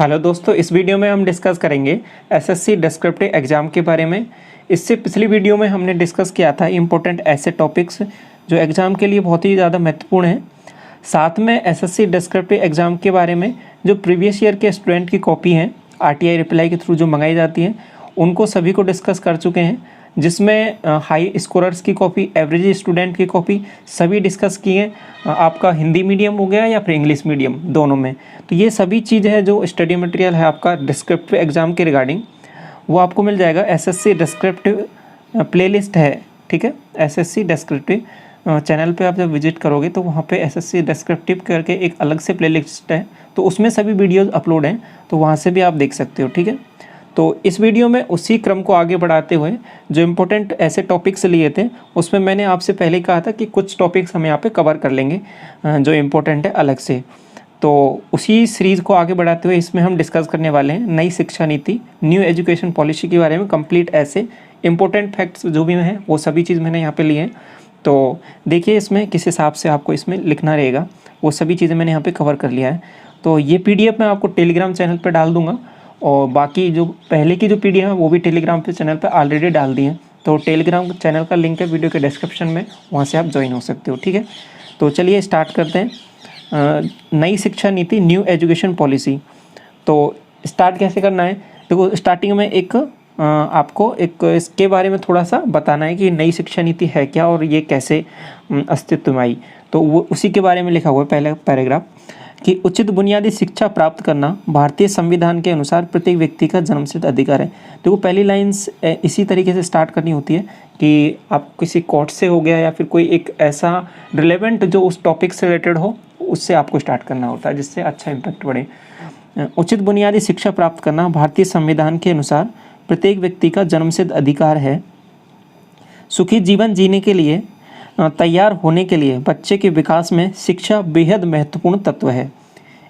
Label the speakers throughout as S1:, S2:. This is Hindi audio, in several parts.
S1: हेलो दोस्तों, इस वीडियो में हम डिस्कस करेंगे एसएससी डिस्क्रिप्टिव एग्ज़ाम के बारे में। इससे पिछली वीडियो में हमने डिस्कस किया था इम्पोर्टेंट ऐसे टॉपिक्स जो एग्ज़ाम के लिए बहुत ही ज़्यादा महत्वपूर्ण हैं। साथ में एसएससी डिस्क्रिप्टिव एग्ज़ाम के बारे में जो प्रीवियस ईयर के स्टूडेंट की कॉपी हैं आरटीआई रिप्लाई के थ्रू जो मंगाई जाती हैं उनको सभी को डिस्कस कर चुके हैं, जिसमें हाई स्कोरर्स की कॉपी, एवरेज स्टूडेंट की कॉपी सभी डिस्कस किए। आपका हिंदी मीडियम हो गया या फिर इंग्लिश मीडियम, दोनों में। तो ये सभी चीज़ है जो स्टडी मटेरियल है आपका डिस्क्रिप्टिव एग्ज़ाम के रिगार्डिंग, वो आपको मिल जाएगा। एसएससी डिस्क्रिप्टिव प्लेलिस्ट है, ठीक है। एसएससी डिस्क्रिप्टिव चैनल पे आप जब विजिट करोगे तो वहाँ पे एसएससी डिस्क्रिप्टिव करके एक अलग से प्लेलिस्ट है, तो उसमें सभी वीडियोज़ अपलोड हैं, तो वहाँ से भी आप देख सकते हो, ठीक है। तो इस वीडियो में उसी क्रम को आगे बढ़ाते हुए जो इम्पोर्टेंट ऐसे टॉपिक्स लिए थे उसमें मैंने आपसे पहले कहा था कि कुछ टॉपिक्स हम यहाँ पे कवर कर लेंगे जो इम्पोर्टेंट है अलग से। तो उसी सीरीज़ को आगे बढ़ाते हुए इसमें हम डिस्कस करने वाले हैं नई शिक्षा नीति, न्यू एजुकेशन पॉलिसी के बारे में। कंप्लीट ऐसे इम्पोर्टेंट फैक्ट्स जो भी हैं वो सभी चीज़ मैंने यहाँ पर लिए हैं। तो देखिए इसमें किस हिसाब से आपको इसमें लिखना रहेगा, वो सभी चीज़ें मैंने यहाँ पर कवर कर लिया है। तो ये PDF मैं आपको टेलीग्राम चैनल पर डाल दूँगा, और बाकी जो पहले की जो PDF है वो भी टेलीग्राम पे चैनल पे ऑलरेडी डाल दी है। तो टेलीग्राम चैनल का लिंक है वीडियो के डिस्क्रिप्शन में, वहाँ से आप ज्वाइन हो सकते हो, ठीक है। तो चलिए स्टार्ट करते हैं नई शिक्षा नीति, न्यू एजुकेशन पॉलिसी। तो स्टार्ट कैसे करना है, देखो स्टार्टिंग में एक आपको एक इसके बारे में थोड़ा सा बताना है कि नई शिक्षा नीति है क्या और ये कैसे अस्तित्व में आई। तो वो उसी के बारे में लिखा हुआ है पहला पैराग्राफ कि उचित बुनियादी शिक्षा प्राप्त करना भारतीय संविधान के अनुसार प्रत्येक व्यक्ति का जन्मसिद्ध अधिकार है। देखो पहली लाइन्स इसी तरीके से स्टार्ट करनी होती है कि आप किसी कोर्ट से हो गया या फिर कोई एक ऐसा रिलेवेंट जो उस टॉपिक से रिलेटेड हो, उससे आपको स्टार्ट करना होता है जिससे अच्छा इम्पैक्ट बढ़े। उचित बुनियादी शिक्षा प्राप्त करना भारतीय संविधान के अनुसार प्रत्येक व्यक्ति का जन्मसिद्ध अधिकार है। सुखी जीवन जीने के लिए तैयार होने के लिए बच्चे के विकास में शिक्षा बेहद महत्वपूर्ण तत्व है।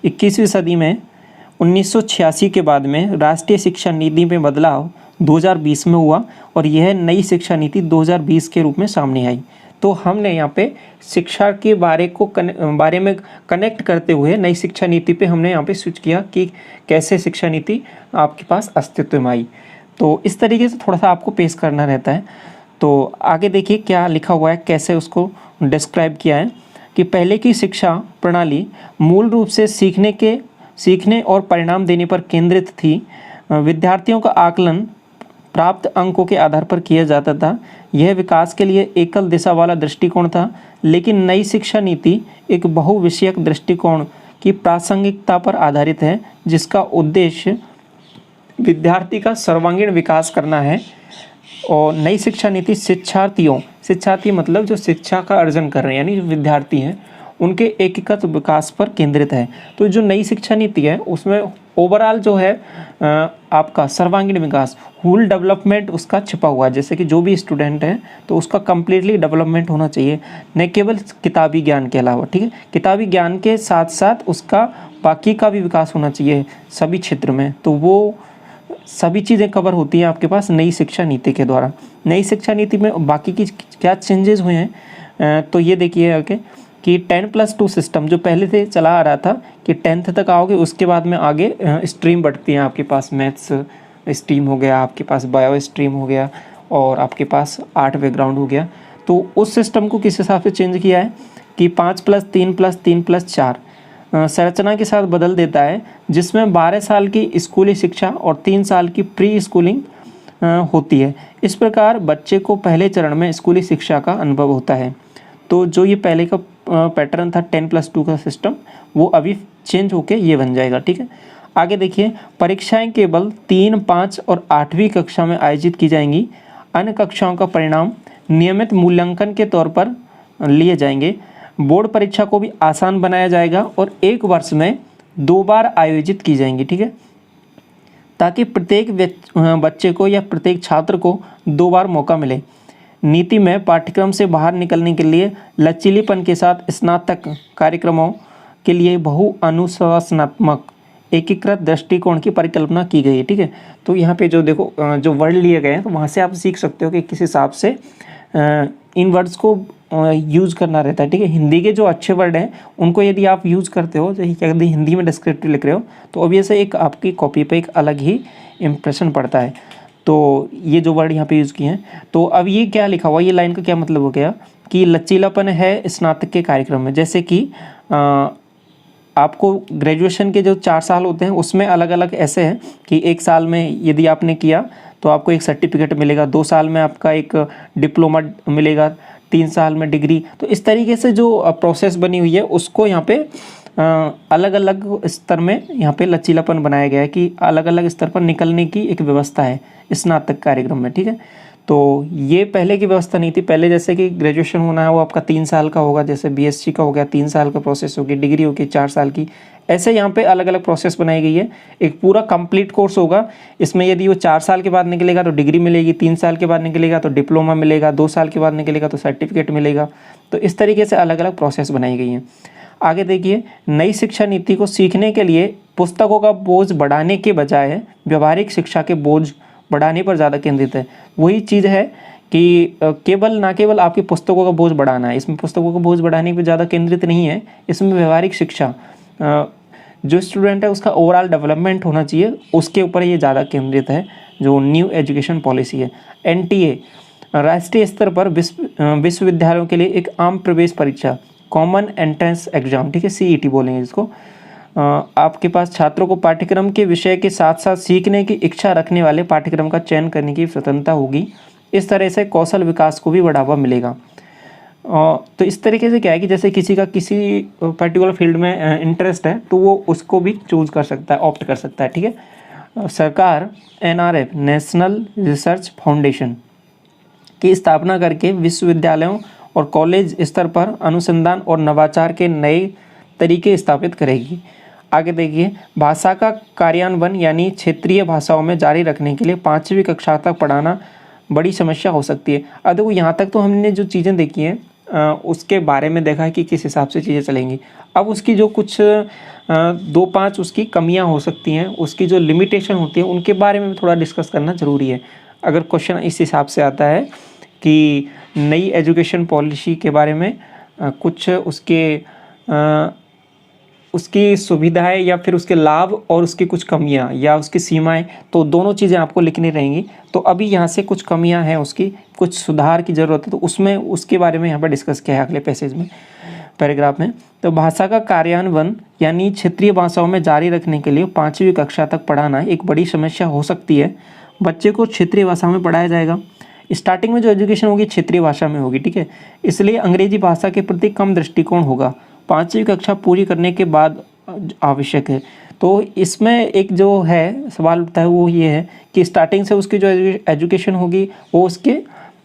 S1: 21वीं सदी में 1986 के बाद में राष्ट्रीय शिक्षा नीति में बदलाव 2020 में हुआ और यह नई शिक्षा नीति 2020 के रूप में सामने आई। तो हमने यहाँ पे शिक्षा के बारे में कनेक्ट करते हुए नई शिक्षा नीति पे हमने यहाँ पे स्विच किया कि कैसे शिक्षा नीति आपके पास अस्तित्व में आई। तो इस तरीके से थोड़ा सा आपको पेश करना रहता है। तो आगे देखिए क्या लिखा हुआ है, कैसे उसको डिस्क्राइब किया है कि पहले की शिक्षा प्रणाली मूल रूप से सीखने और परिणाम देने पर केंद्रित थी। विद्यार्थियों का आकलन प्राप्त अंकों के आधार पर किया जाता था। यह विकास के लिए एकल दिशा वाला दृष्टिकोण था, लेकिन नई शिक्षा नीति एक बहुविषयक दृष्टिकोण की प्रासंगिकता पर आधारित है, जिसका उद्देश्य विद्यार्थी का सर्वांगीण विकास करना है। और नई शिक्षा नीति शिक्षार्थी मतलब जो शिक्षा का अर्जन कर रहे हैं, यानी जो विद्यार्थी हैं, उनके एकीकृत विकास पर केंद्रित है। तो जो नई शिक्षा नीति है उसमें ओवरऑल जो है आपका सर्वांगीण विकास, होल डेवलपमेंट उसका छिपा हुआ है। जैसे कि जो भी स्टूडेंट है तो उसका कम्प्लीटली डेवलपमेंट होना चाहिए, न केवल किताबी ज्ञान के अलावा, ठीक है। किताबी ज्ञान के साथ साथ उसका बाकी का भी विकास होना चाहिए सभी क्षेत्र में। तो वो सभी चीज़ें कवर होती हैं आपके पास नई शिक्षा नीति के द्वारा। नई शिक्षा नीति में बाकी की क्या चेंजेस हुए हैं, तो ये देखिए आगे कि 10+2 सिस्टम जो पहले से चला आ रहा था कि 10th तक आओगे, उसके बाद में आगे स्ट्रीम बढ़ती हैं आपके पास। मैथ्स स्ट्रीम हो गया, आपके पास बायो स्ट्रीम हो गया, और आपके पास आर्ट बैकग्राउंड हो गया। तो उस सिस्टम को किस हिसाब से चेंज किया है कि 5+3+3+4 संरचना के साथ बदल देता है, जिसमें 12 साल की स्कूली शिक्षा और 3 साल की प्री स्कूलिंग होती है। इस प्रकार बच्चे को पहले चरण में स्कूली शिक्षा का अनुभव होता है। तो जो ये पहले का पैटर्न था 10+2 का सिस्टम, वो अभी चेंज होके ये बन जाएगा, ठीक है। आगे देखिए, परीक्षाएं केवल 3, 5 और 8वीं कक्षा में आयोजित की जाएंगी। अन्य कक्षाओं का परिणाम नियमित मूल्यांकन के तौर पर लिए जाएंगे। बोर्ड परीक्षा को भी आसान बनाया जाएगा और 1 वर्ष में 2 बार आयोजित की जाएंगी, ठीक है, ताकि प्रत्येक बच्चे को या प्रत्येक छात्र को 2 बार मौका मिले। नीति में पाठ्यक्रम से बाहर निकलने के लिए लचीलेपन के साथ स्नातक कार्यक्रमों के लिए बहु अनुशासनात्मक एकीकृत दृष्टिकोण की परिकल्पना की गई है, ठीक है। तो यहाँ पे जो देखो जो वर्ड लिए गए हैं, तो वहाँ से आप सीख सकते हो कि किस हिसाब से इन वर्ड्स को यूज़ करना रहता है, ठीक है। हिंदी के जो अच्छे वर्ड हैं उनको यदि आप यूज़ करते हो, जैसे यदि हिंदी में डिस्क्रिप्टिव लिख रहे हो तो ऑब्वियसली एक आपकी कॉपी पे एक अलग ही इम्प्रेशन पड़ता है। तो ये जो वर्ड यहाँ पे यूज़ किए हैं, तो अब ये क्या लिखा हुआ, ये लाइन का क्या मतलब हो गया कि लचीलापन है स्नातक के कार्यक्रम में। जैसे कि आपको ग्रेजुएशन के जो 4 साल होते हैं उसमें अलग अलग ऐसे हैं कि 1 साल में यदि आपने किया तो आपको एक सर्टिफिकेट मिलेगा, 2 साल में आपका एक डिप्लोमा मिलेगा, 3 साल में डिग्री। तो इस तरीके से जो प्रोसेस बनी हुई है उसको यहाँ पे अलग अलग स्तर में यहाँ पे लचीलापन बनाया गया है कि अलग अलग स्तर पर निकलने की एक व्यवस्था है स्नातक कार्यक्रम में, ठीक है। तो ये पहले की व्यवस्था नहीं थी। पहले जैसे कि ग्रेजुएशन होना है वो आपका 3 साल का होगा, जैसे बीएससी का हो गया 3 साल का प्रोसेस होगी, डिग्री होगी 4 साल की। ऐसे यहाँ पे अलग अलग प्रोसेस बनाई गई है। एक पूरा कंप्लीट कोर्स होगा, इसमें यदि वो 4 साल के बाद निकलेगा तो डिग्री मिलेगी, 3 साल के बाद निकलेगा तो डिप्लोमा मिलेगा, 2 साल के बाद निकलेगा तो सर्टिफिकेट मिलेगा। तो इस तरीके से अलग अलग प्रोसेस बनाई गई हैं। आगे देखिए, नई शिक्षा नीति को सीखने के लिए पुस्तकों का बोझ बढ़ाने के बजाय व्यवहारिक शिक्षा के बोझ बढ़ाने पर ज़्यादा केंद्रित है। वही चीज़ है कि ना केवल आपकी पुस्तकों का बोझ बढ़ाना है, इसमें पुस्तकों का बोझ बढ़ाने पर ज़्यादा केंद्रित नहीं है। इसमें व्यवहारिक शिक्षा जो स्टूडेंट है उसका ओवरऑल डेवलपमेंट होना चाहिए, उसके ऊपर ये ज़्यादा केंद्रित है जो न्यू एजुकेशन पॉलिसी है। एनटीए राष्ट्रीय स्तर पर विश्वविद्यालयों के लिए एक आम प्रवेश परीक्षा, कॉमन एंट्रेंस एग्जाम, ठीक है, सीईटी बोलेंगे जिसको। आपके पास छात्रों को पाठ्यक्रम के विषय के साथ साथ सीखने की इच्छा रखने वाले पाठ्यक्रम का चयन करने की स्वतंत्रता होगी। इस तरह से कौशल विकास को भी बढ़ावा मिलेगा। तो इस तरीके से क्या है कि जैसे किसी का किसी पर्टिकुलर फील्ड में इंटरेस्ट है तो वो उसको भी चूज कर सकता है, ऑप्ट कर सकता है, ठीक है। सरकार एनआरएफ नेशनल रिसर्च फाउंडेशन की स्थापना करके विश्वविद्यालयों और कॉलेज स्तर पर अनुसंधान और नवाचार के नए तरीके स्थापित करेगी। आगे देखिए, भाषा का कार्यान्वयन यानी क्षेत्रीय भाषाओं में जारी रखने के लिए 5वीं कक्षा तक पढ़ाना बड़ी समस्या हो सकती है। अब देखो यहाँ तक तो हमने जो चीज़ें देखी हैं उसके बारे में देखा है कि किस हिसाब से चीज़ें चलेंगी। अब उसकी जो कुछ 2-5 उसकी कमियां हो सकती हैं, उसकी जो लिमिटेशन होती है उनके बारे में थोड़ा डिस्कस करना ज़रूरी है। अगर क्वेश्चन इस हिसाब से आता है कि नई एजुकेशन पॉलिसी के बारे में कुछ उसकी सुविधाएं या फिर उसके लाभ और उसकी कुछ कमियां या उसकी सीमाएं, तो दोनों चीज़ें आपको लिखनी रहेंगी। तो अभी यहाँ से कुछ कमियां हैं, उसकी कुछ सुधार की ज़रूरत है, तो उसमें उसके बारे में यहाँ पर डिस्कस किया है अगले पैसेज में, पैराग्राफ में। तो भाषा का कार्यान्वयन यानी क्षेत्रीय भाषाओं में जारी रखने के लिए 5वीं कक्षा तक पढ़ाना एक बड़ी समस्या हो सकती है। बच्चे को क्षेत्रीय भाषा में पढ़ाया जाएगा, स्टार्टिंग में जो एजुकेशन होगी क्षेत्रीय भाषा में होगी, ठीक है। इसलिए अंग्रेजी भाषा के प्रति कम दृष्टिकोण होगा, 5वीं कक्षा पूरी करने के बाद आवश्यक है। तो इसमें एक जो है सवाल उठता है वो ये है कि स्टार्टिंग से उसकी जो एजुकेशन होगी वो उसके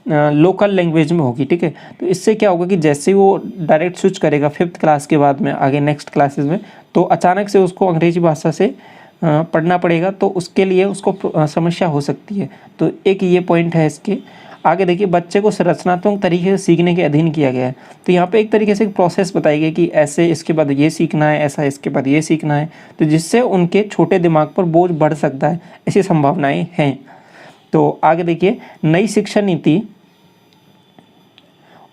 S1: लोकल लैंग्वेज में होगी, ठीक है। तो इससे क्या होगा कि जैसे ही वो डायरेक्ट स्विच करेगा 5th क्लास के बाद में आगे नेक्स्ट क्लासेस में, तो अचानक से उसको अंग्रेजी भाषा से पढ़ना पड़ेगा, तो उसके लिए उसको समस्या हो सकती है। तो एक ये पॉइंट है इसके। आगे देखिए, बच्चे को संरचनात्मक तरीके से सीखने के अधीन किया गया है। तो यहाँ पे एक तरीके से एक प्रोसेस बताई गई कि ऐसे इसके बाद ये सीखना है, ऐसा इसके बाद ये सीखना है, तो जिससे उनके छोटे दिमाग पर बोझ बढ़ सकता है, ऐसी संभावनाएं हैं। तो आगे देखिए, नई शिक्षा नीति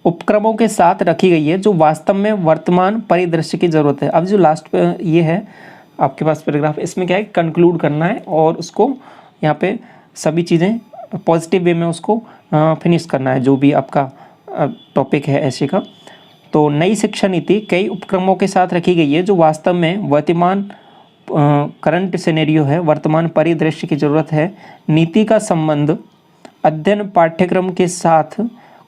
S1: उपक्रमों के साथ रखी गई है जो वास्तव में वर्तमान परिदृश्य की ज़रूरत है। अब जो लास्ट पे ये है आपके पास पैराग्राफ, इसमें क्या है, कंक्लूड करना है और उसको यहाँ पे सभी चीज़ें पॉजिटिव वे में उसको फिनिश करना है, जो भी आपका टॉपिक है ऐसे का। तो नई शिक्षा नीति कई उपक्रमों के साथ रखी गई है जो वास्तव में वर्तमान करंट सिनेरियो है, वर्तमान परिदृश्य की ज़रूरत है। नीति का संबंध अध्ययन पाठ्यक्रम के साथ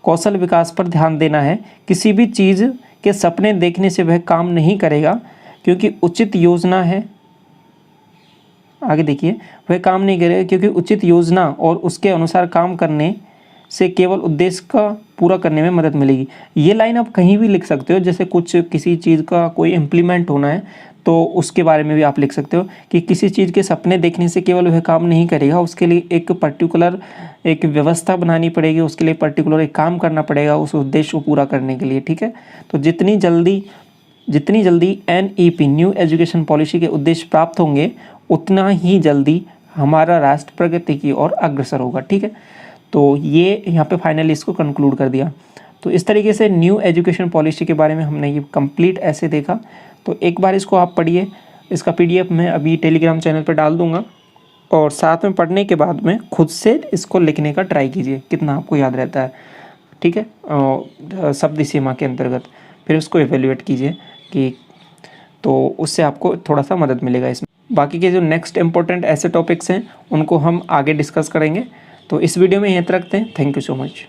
S1: कौशल विकास पर ध्यान देना है। किसी भी चीज़ के सपने देखने से वह काम नहीं करेगा क्योंकि उचित योजना है, आगे देखिए, वह काम नहीं करेगा क्योंकि उचित योजना और उसके अनुसार काम करने से केवल उद्देश्य का पूरा करने में मदद मिलेगी। ये लाइन आप कहीं भी लिख सकते हो, जैसे कुछ किसी चीज़ का कोई इम्प्लीमेंट होना है तो उसके बारे में भी आप लिख सकते हो कि किसी चीज़ के सपने देखने से केवल वह काम नहीं करेगा, उसके लिए एक पर्टिकुलर एक व्यवस्था बनानी पड़ेगी, उसके लिए पर्टिकुलर एक काम करना पड़ेगा उस उद्देश्य को पूरा करने के लिए, ठीक है। तो जितनी जल्दी NEP न्यू एजुकेशन पॉलिसी के उद्देश्य प्राप्त होंगे उतना ही जल्दी हमारा राष्ट्र प्रगति की ओर अग्रसर होगा, ठीक है। तो ये यहाँ पे फाइनली इसको कंक्लूड कर दिया। तो इस तरीके से न्यू एजुकेशन पॉलिसी के बारे में हमने ये कंप्लीट ऐसे देखा। तो एक बार इसको आप पढ़िए, इसका PDF मैं अभी टेलीग्राम चैनल पर डाल दूँगा, और साथ में पढ़ने के बाद में खुद से इसको लिखने का ट्राई कीजिए कितना आपको याद रहता है, ठीक है, शब्द सीमा के अंतर्गत। फिर उसको एवेल्युएट कीजिए कि, तो उससे आपको थोड़ा सा मदद मिलेगा इसमें। बाकी के जो नेक्स्ट इंपॉर्टेंट ऐसे टॉपिक्स हैं उनको हम आगे डिस्कस करेंगे। तो इस वीडियो में यहीं तक रखते हैं। Thank you so much.